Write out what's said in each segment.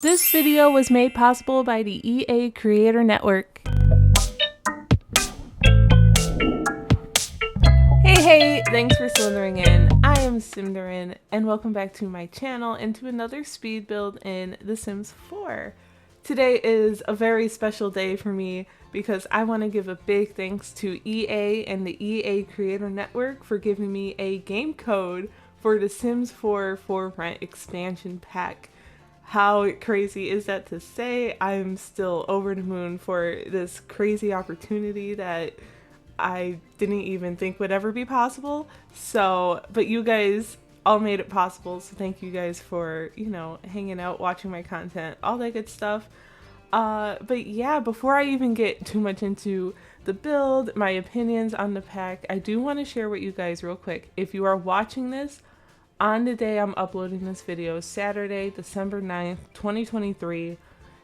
This video was made possible by the EA Creator Network. Hey, thanks for Slythering-in. I am Symtherin, and welcome back to my channel and to another speed build in The Sims 4. Today is a very special day for me because I want to give a big thanks to EA and the EA Creator Network for giving me a game code for The Sims 4 for Rent expansion pack. How crazy is that to say? I'm still over the moon for this crazy opportunity that I didn't even think would ever be possible. So, but you guys all made it possible. So thank you guys for, hanging out, watching my content, all that good stuff. But yeah, before I even get too much into the build, my opinions on the pack, I do want to share with you guys real quick. If you are watching this on the day I'm uploading this video, Saturday, December 9th, 2023,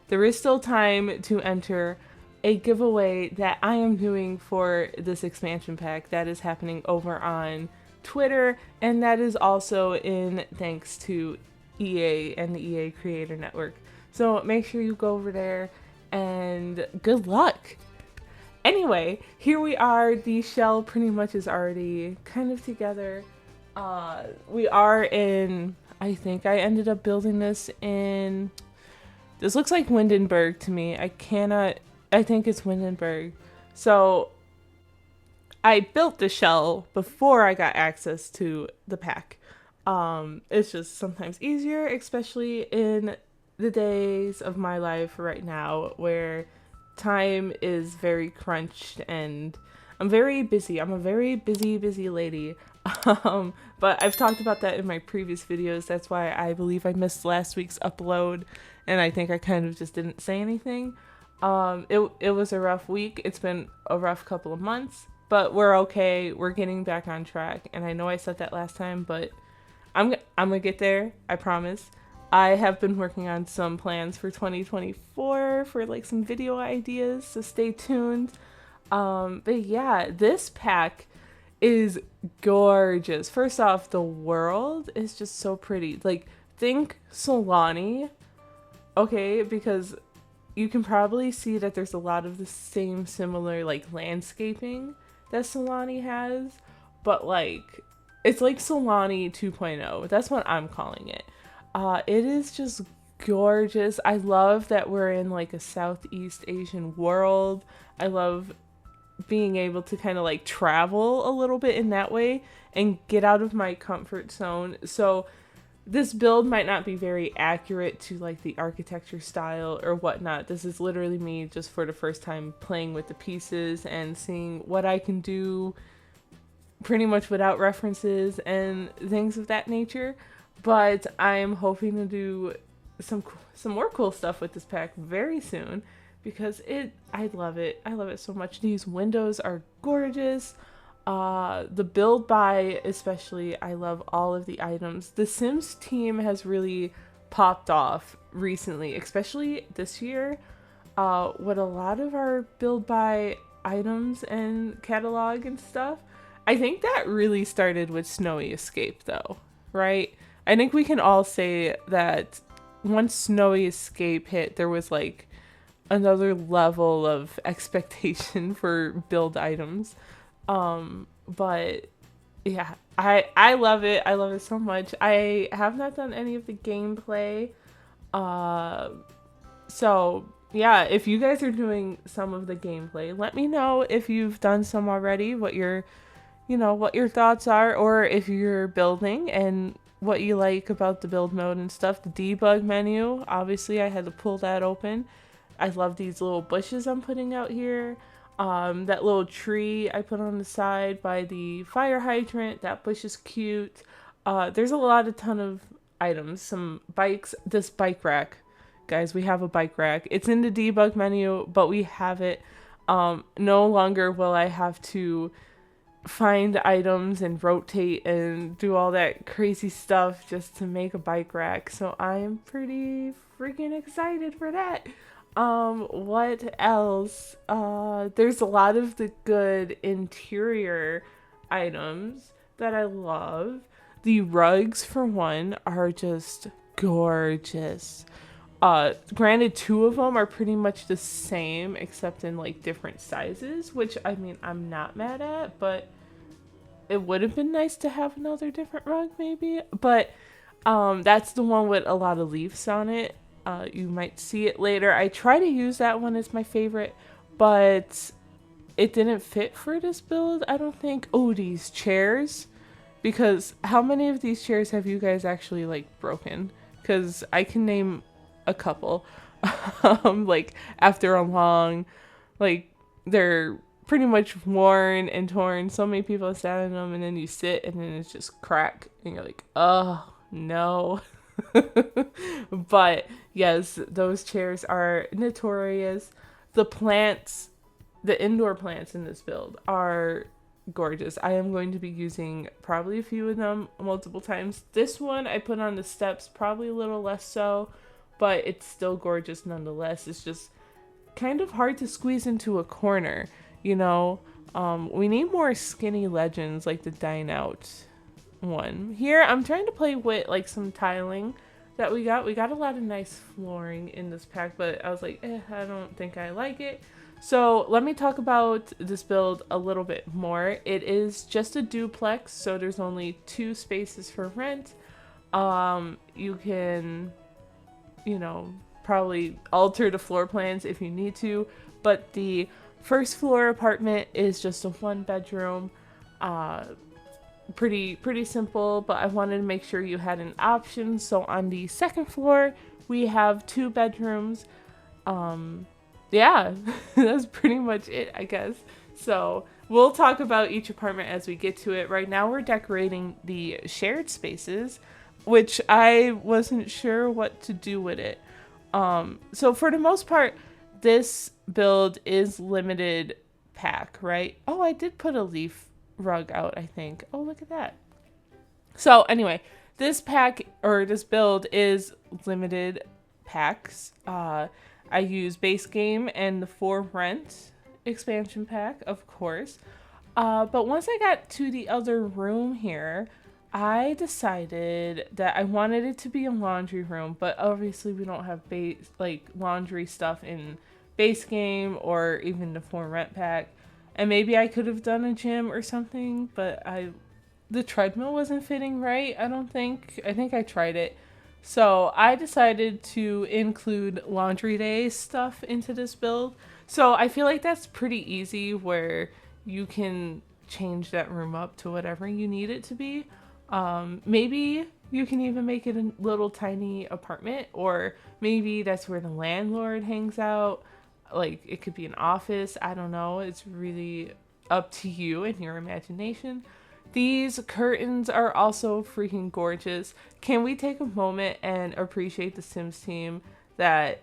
there is still time to enter a giveaway that I am doing for this expansion pack that is happening over on Twitter, and that is also in thanks to EA and the EA Creator Network. So make sure you go over there and good luck! Anyway, here we are. The shell pretty much is already kind of together. We are in, I think I ended up building this in, this looks like Windenburg to me. I think it's Windenburg. So I built the shell before I got access to the pack. It's just sometimes easier, especially in the days of my life right now where time is very crunched and I'm very busy. I'm a very busy lady. But I've talked about that in my previous videos. That's why I believe I missed last week's upload, and I think I kind of just didn't say anything. It was a rough week. It's been a rough couple of months, but we're okay. We're getting back on track, and I know I said that last time, but I'm gonna get there. I promise. I have been working on some plans for 2024 for like some video ideas, so stay tuned. But yeah, this pack is gorgeous. First off, the world is just so pretty. Like, think Solani, okay? Because you can probably see that there's a lot of the same similar like landscaping that Solani has, but like it's like Solani 2.0. That's what I'm calling it. It is just gorgeous. I love that we're in like a Southeast Asian world. I love being able to kind of like travel a little bit in that way and get out of my comfort zone. So this build might not be very accurate to like the architecture style or whatnot. This is literally me just for the first time playing with the pieces and seeing what I can do pretty much without references and things of that nature. But I'm hoping to do some more cool stuff with this pack very soon, because I love it. I love it so much. These windows are gorgeous. The build by especially, I love all of the items. The Sims team has really popped off recently, especially this year. With a lot of our build by items and catalog and stuff. I think that really started with Snowy Escape though, right? I think we can all say that once Snowy Escape hit, there was like another level of expectation for build items. But yeah, I love it. I love it so much. I have not done any of the gameplay. So yeah, if you guys are doing some of the gameplay, let me know if you've done some already, what your thoughts are, or if you're building and what you like about the build mode and stuff. The debug menu, obviously I had to pull that open. I love these little bushes I'm putting out here. That little tree I put on the side by the fire hydrant, that bush is cute. There's a ton of items, some bikes, this bike rack. Guys, we have a bike rack. It's in the debug menu, but we have it. No longer will I have to find items and rotate and do all that crazy stuff just to make a bike rack. So I am pretty freaking excited for that. What else? There's a lot of the good interior items that I love. The rugs, for one, are just gorgeous. Granted, two of them are pretty much the same except in like different sizes, which I mean I'm not mad at, but it would have been nice to have another different rug maybe. But that's the one with a lot of leaves on it. You might see it later. I try to use that one as my favorite, but it didn't fit for this build, I don't think. Oh, these chairs. Because how many of these chairs have you guys actually like broken? Because I can name a couple. Like after a long, like they're pretty much worn and torn. So many people have sat in them, and then you sit, and then it's just crack, and you're like, oh no. But yes, those chairs are notorious. The plants, the indoor plants in this build are gorgeous. I am going to be using probably a few of them multiple times. This one I put on the steps, probably a little less so, but it's still gorgeous nonetheless. It's just kind of hard to squeeze into a corner, you know? We need more skinny legends like the Dine Out one. Here, I'm trying to play with like some tiling that we got. We got a lot of nice flooring in this pack, but I was like, I don't think I like it. So let me talk about this build a little bit more. It is just a duplex, so there's only 2 spaces for rent. You can, you know, probably alter the floor plans if you need to, but the first floor apartment is just a 1-bedroom. Pretty simple, but I wanted to make sure you had an option. So on the second floor, we have 2 bedrooms. Yeah, that's pretty much it, I guess. So we'll talk about each apartment as we get to it. Right now we're decorating the shared spaces, which I wasn't sure what to do with it. So for the most part, this build is limited pack, right? Oh, I did put a leaf rug out, I think. Oh, look at that. So anyway, this pack, or this build, is limited packs. I use base game and the For Rent expansion pack, of course. But once I got to the other room here, I decided that I wanted it to be a laundry room, but obviously we don't have laundry stuff in base game or even the For Rent pack. And maybe I could have done a gym or something, but the treadmill wasn't fitting right, I don't think. I think I tried it. So I decided to include laundry day stuff into this build. So I feel like that's pretty easy, where you can change that room up to whatever you need it to be. Maybe you can even make it a little tiny apartment, or maybe that's where the landlord hangs out. Like it could be an office. I don't know. It's really up to you and your imagination. These curtains are also freaking gorgeous. Can we take a moment and appreciate the Sims team that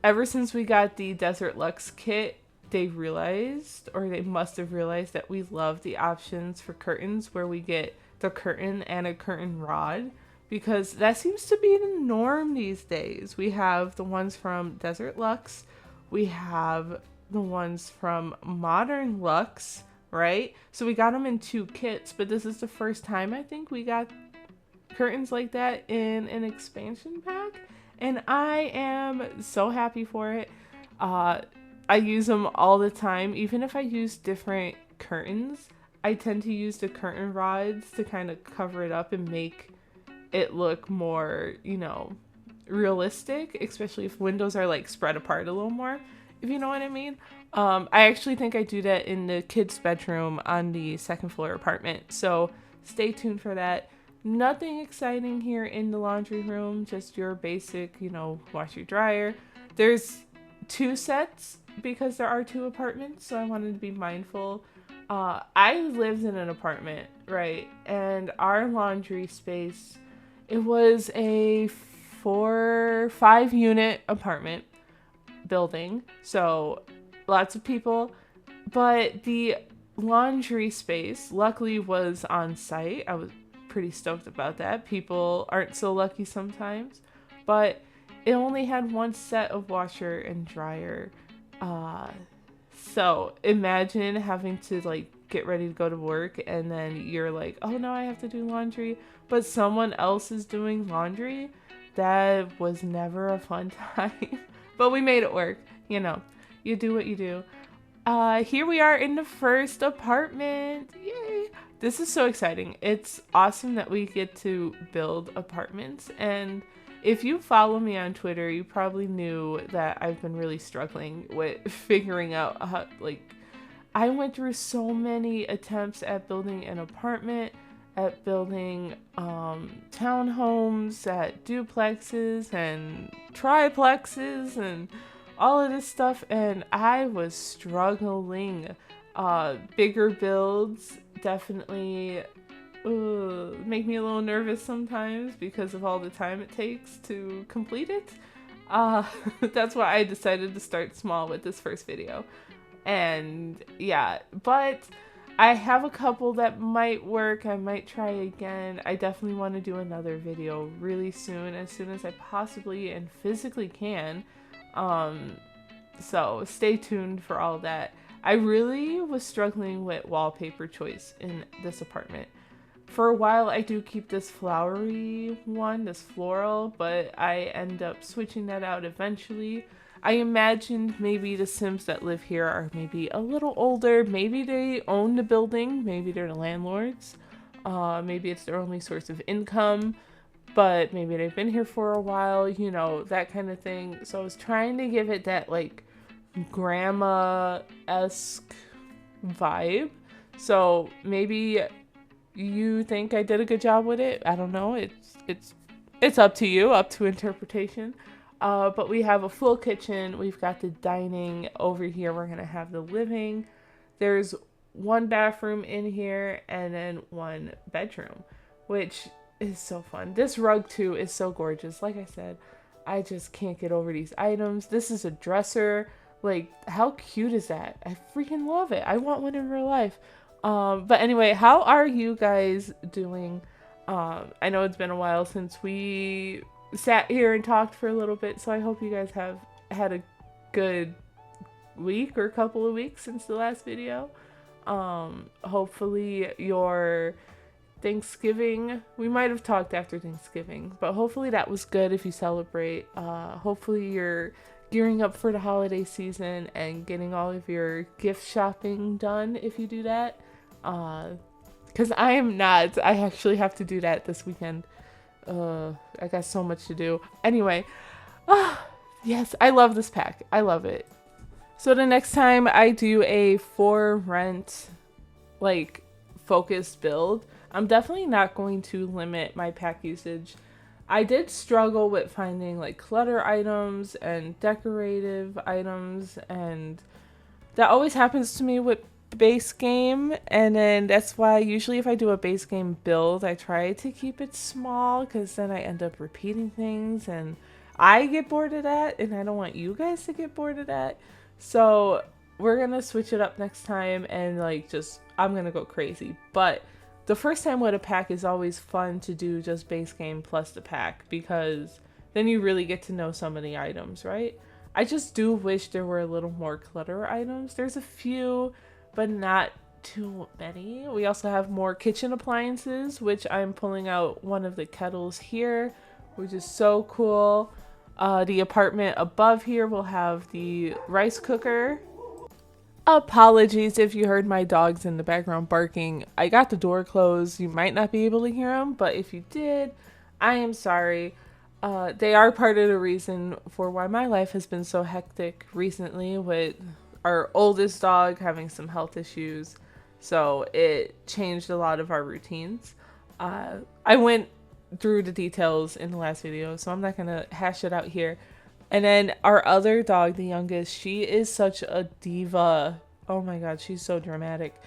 ever since we got the Desert Luxe kit, they realized, or they must have realized, that we love the options for curtains where we get the curtain and a curtain rod, because that seems to be the norm these days. We have the ones from Desert Luxe, we have the ones from Modern Luxe, right? So we got them in 2 kits, but this is the first time I think we got curtains like that in an expansion pack, and I am so happy for it. I use them all the time. Even if I use different curtains, I tend to use the curtain rods to kind of cover it up and make it look more, you know, realistic, especially if windows are like spread apart a little more, if you know what I mean. I actually think I do that in the kids' bedroom on the 2nd floor apartment, so stay tuned for that. Nothing exciting here in the laundry room, just your basic, you know, washer dryer. There's 2 sets because there are 2 apartments, so I wanted to be mindful. I lived in an apartment, right, and our laundry space, it was a 5 unit apartment building, so lots of people, but the laundry space luckily was on site. I was pretty stoked about that. People aren't so lucky sometimes, but it only had 1 set of washer and dryer. So imagine having to like get ready to go to work, and then you're like, oh no, I have to do laundry, but someone else is doing laundry. That was never a fun time, but we made it work. You know, you do what you do. Here we are in the first apartment. Yay! This is so exciting. It's awesome that we get to build apartments. And if you follow me on Twitter, you probably knew that I've been really struggling with figuring out how, like, I went through so many attempts at building an apartment, at building townhomes, at duplexes and triplexes and all of this stuff, and I was struggling. Bigger builds definitely make me a little nervous sometimes because of all the time it takes to complete it. That's why I decided to start small with this first video. And yeah, but I have a couple that might work. I might try again. I definitely want to do another video really soon, as soon as I possibly and physically can. So stay tuned for all that. I really was struggling with wallpaper choice in this apartment. For a while, I do keep this flowery one, this floral, but I end up switching that out eventually. I imagined maybe the Sims that live here are maybe a little older. Maybe they own the building. Maybe they're the landlords. Maybe it's their only source of income. But maybe they've been here for a while, you know, that kind of thing. So I was trying to give it that, like, grandma-esque vibe. So maybe you think I did a good job with it. I don't know. It's up to you, up to interpretation. But we have a full kitchen. We've got the dining over here. We're going to have the living. There's one bathroom in here and then one bedroom, which is so fun. This rug too is so gorgeous. Like I said, I just can't get over these items. This is a dresser. Like, how cute is that? I freaking love it. I want one in real life. But anyway, how are you guys doing? I know it's been a while since we sat here and talked for a little bit, so I hope you guys have had a good week or couple of weeks since the last video. Hopefully your Thanksgiving, we might have talked after Thanksgiving, but hopefully that was good if you celebrate. Hopefully you're gearing up for the holiday season and getting all of your gift shopping done if you do that. Because I am not. I actually have to do that this weekend. I got so much to do. Anyway, yes, I love this pack. I love it. So the next time I do a for rent, like, focused build, I'm definitely not going to limit my pack usage. I did struggle with finding, like, clutter items and decorative items, and that always happens to me with base game. And then that's why usually if I do a base game build, I try to keep it small, because then I end up repeating things and I get bored of that, and I don't want you guys to get bored of that. So we're gonna switch it up next time, and like, just, I'm gonna go crazy. But the first time with a pack is always fun to do, just base game plus the pack, because then you really get to know some of the items, right? I just do wish there were a little more clutter items. There's a few, but not too many. We also have more kitchen appliances, which I'm pulling out one of the kettles here, which is so cool. The apartment above here will have the rice cooker. Apologies if you heard my dogs in the background barking. I got the door closed. You might not be able to hear them, but if you did, I am sorry. They are part of the reason for why my life has been so hectic recently, with our oldest dog having some health issues. So it changed a lot of our routines. I went through the details in the last video, so I'm not gonna hash it out here. And then our other dog, the youngest, she is such a diva. Oh my god, she's so dramatic.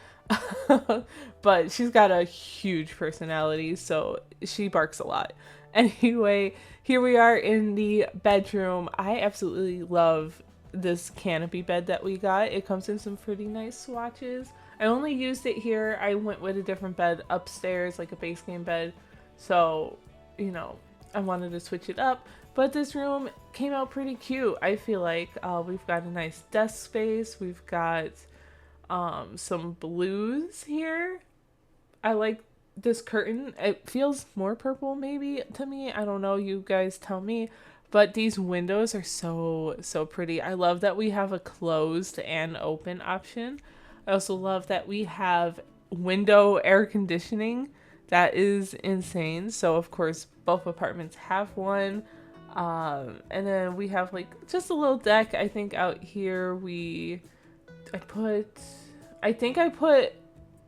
But she's got a huge personality, so she barks a lot. Anyway, here we are in the bedroom. I absolutely love this canopy bed that we got. It comes in some pretty nice swatches. I only used it here. I went with a different bed upstairs, like a base game bed. So, you know, I wanted to switch it up. But this room came out pretty cute. I feel like we've got a nice desk space. We've got some blues here. I like this curtain, it feels more purple maybe to me. I don't know, you guys tell me. But these windows are so pretty. I love that we have a closed and open option. I also love that we have window air conditioning. That is insane. So of course both apartments have one. And then we have like just a little deck. I think out here I think I put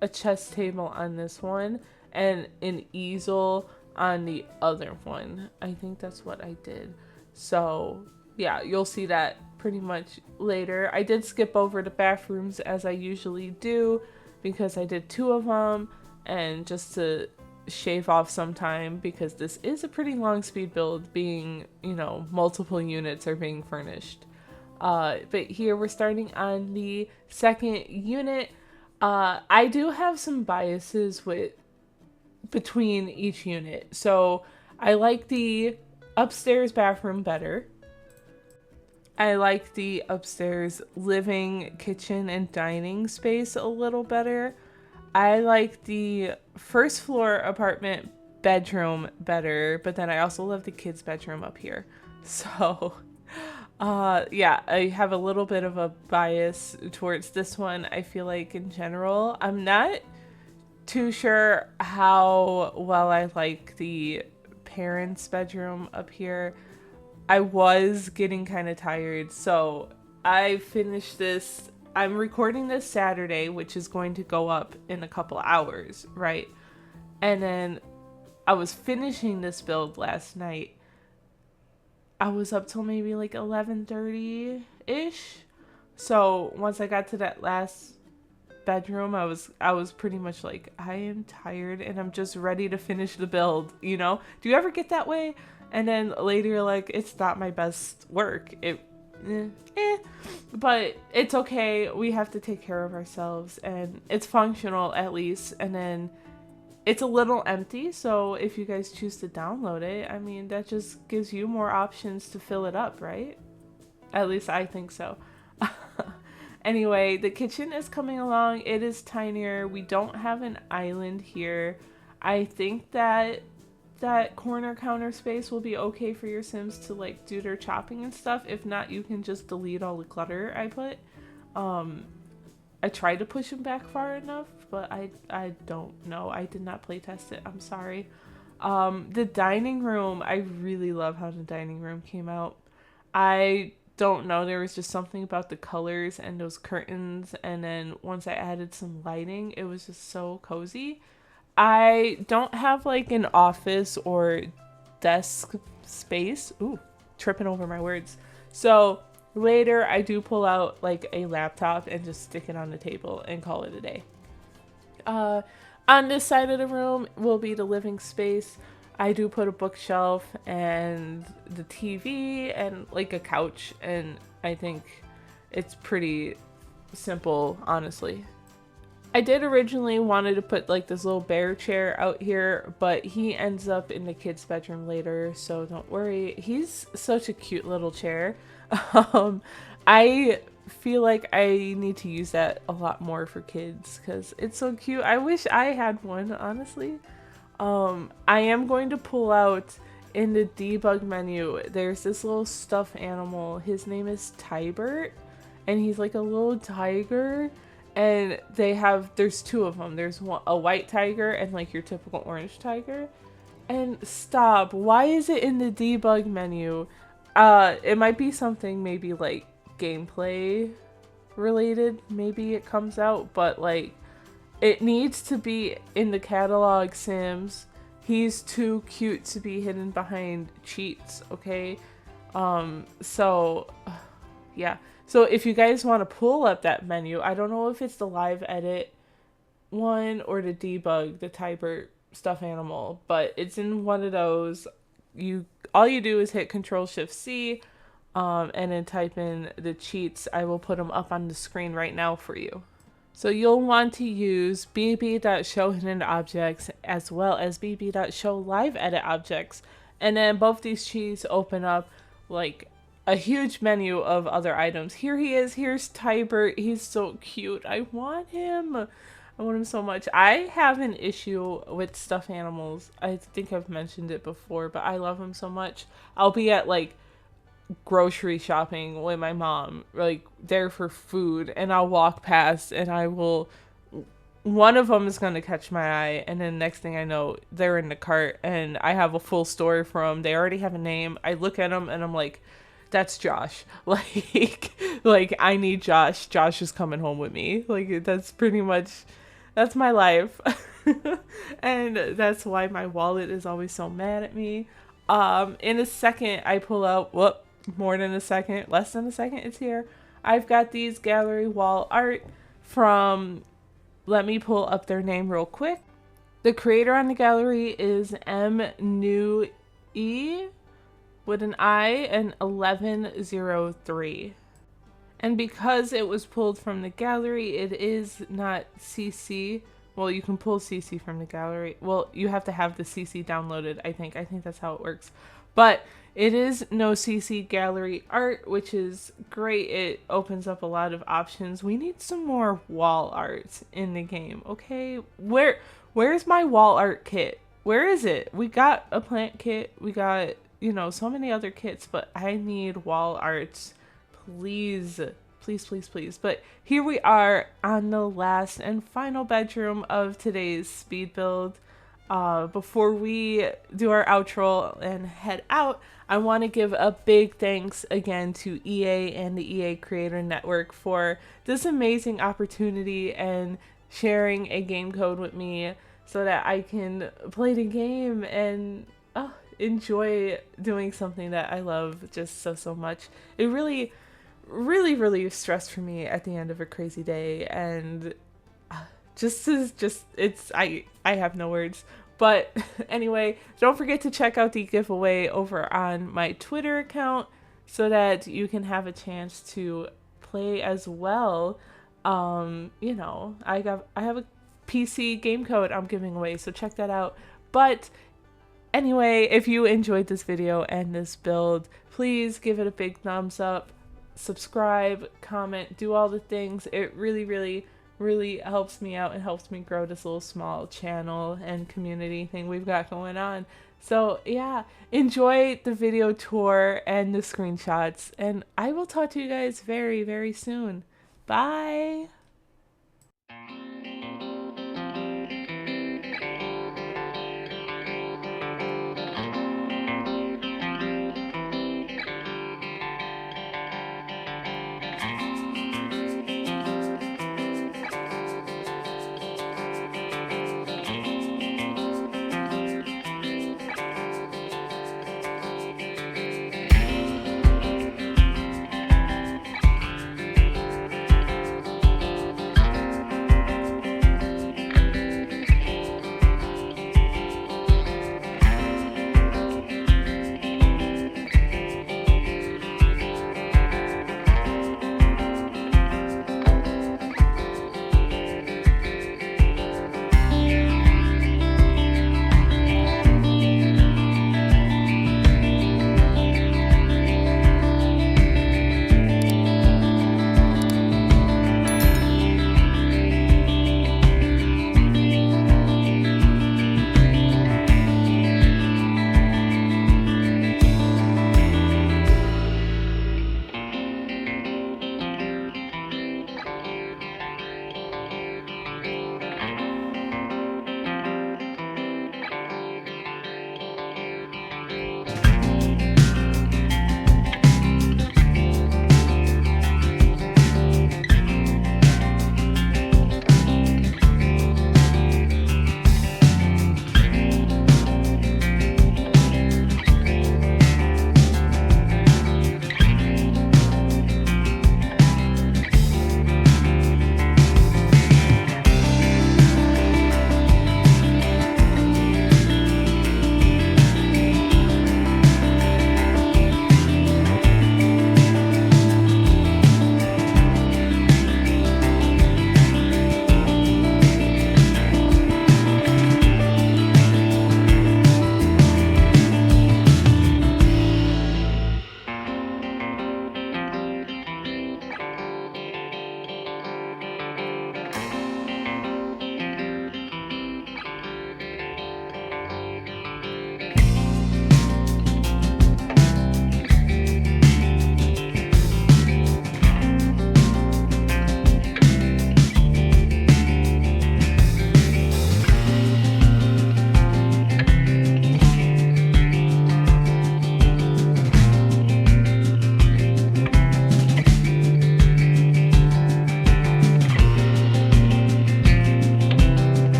a chess table on this one and an easel on the other one. I think that's what I did. So yeah, you'll see that pretty much later. I did skip over the bathrooms as I usually do because I did 2 of them, and just to shave off some time because this is a pretty long speed build, being, you know, multiple units are being furnished. But here we're starting on the second unit. I do have some biases between each unit. So I like the upstairs bathroom better. I like the upstairs living, kitchen, and dining space a little better. I like the first floor apartment bedroom better, but then I also love the kids' bedroom up here. So, yeah, I have a little bit of a bias towards this one. I feel like in general, I'm not too sure how well I like the parents' bedroom up here. I was getting kind of tired, so I finished this. I'm recording this Saturday, which is going to go up in a couple hours, right? And then I was finishing this build last night. I was up till maybe like 11:30-ish. So once I got to that last bedroom, I was pretty much like, I am tired and I'm just ready to finish the build, you know? Do you ever get that way? And then later you're like, it's not my best work. But it's okay. We have to take care of ourselves, and it's functional at least. And then it's a little empty, so if you guys choose to download it, I mean, that just gives you more options to fill it up, right? At least I think so. Anyway, the kitchen is coming along. It is tinier. We don't have an island here. I think that corner counter space will be okay for your Sims to like do their chopping and stuff. If not, you can just delete all the clutter I put. I tried to push them back far enough, but I don't know. I did not play test it. I'm sorry. The dining room, I really love how the dining room came out. I don't know, there was just something about the colors and those curtains, and then once I added some lighting, it was just so cozy. I don't have like an office or desk space. Ooh, tripping over my words. So later I do pull out like a laptop and just stick it on the table and call it a day. On this side of the room will be the living space. I do put a bookshelf and the TV and like a couch, and I think it's pretty simple, honestly. I did originally wanted to put like this little bear chair out here, but he ends up in the kids' bedroom later, so don't worry. He's such a cute little chair. I feel like I need to use that a lot more for kids because it's so cute. I wish I had one, honestly. I am going to pull out in the debug menu. There's this little stuffed animal. His name is Tybert, and he's like a little tiger. And there's 2 of them. There's a white tiger and like your typical orange tiger. And stop, why is it in the debug menu? It might be something maybe like gameplay related. Maybe it comes out, but like it needs to be in the catalog Sims. He's too cute to be hidden behind cheats, okay? So yeah. So if you guys want to pull up that menu, I don't know if it's the live edit one or the debug, the Tybert stuffed animal, but it's in one of those. All you do is hit Control-Shift-C, and then type in the cheats. I will put them up on the screen right now for you. So you'll want to use bb.show hidden objects as well as bb.show live edit objects, and then both these cheats open up like a huge menu of other items. Here he is. Here's Tybert. He's so cute. I want him. I want him so much. I have an issue with stuffed animals. I think I've mentioned it before, but I love him so much. I'll be at like grocery shopping with my mom, like there for food, and I'll walk past and I will, one of them is going to catch my eye, and then next thing I know they're in the cart and I have a full story for them. They already have a name. I look at them and I'm like, that's Josh. Like I need Josh. Josh is coming home with me. Like that's pretty much, that's my life. And that's why my wallet is always so mad at me. In a second I pull out, whoop, more than a second, less than a second, it's here. I've got these gallery wall art from, let me pull up their name real quick. The creator on the gallery is M E with an I and 1103. And because it was pulled from the gallery, it is not CC. Well, you can pull CC from the gallery. Well, you have to have the CC downloaded, I think. I think that's how it works. But it is no CC gallery art, which is great. It opens up a lot of options. We need some more wall art in the game, okay? Where's my wall art kit? Where is it? We got a plant kit. We got, you know, so many other kits, but I need wall arts. Please, please, please, please. But here we are on the last and final bedroom of today's speed build. Before we do our outro and head out, I want to give a big thanks again to EA and the EA Creator Network for this amazing opportunity and sharing a game code with me so that I can play the game and enjoy doing something that I love just so much. It really stressed for me at the end of a crazy day, and I have no words. But anyway, don't forget to check out the giveaway over on my Twitter account so that you can have a chance to play as well. You know, I have a PC game code I'm giving away, so check that out. But anyway, if you enjoyed this video and this build, please give it a big thumbs up, subscribe, comment, do all the things. It really helps me out and helps me grow this little small channel and community thing we've got going on. So yeah, enjoy the video tour and the screenshots, and I will talk to you guys very soon. Bye!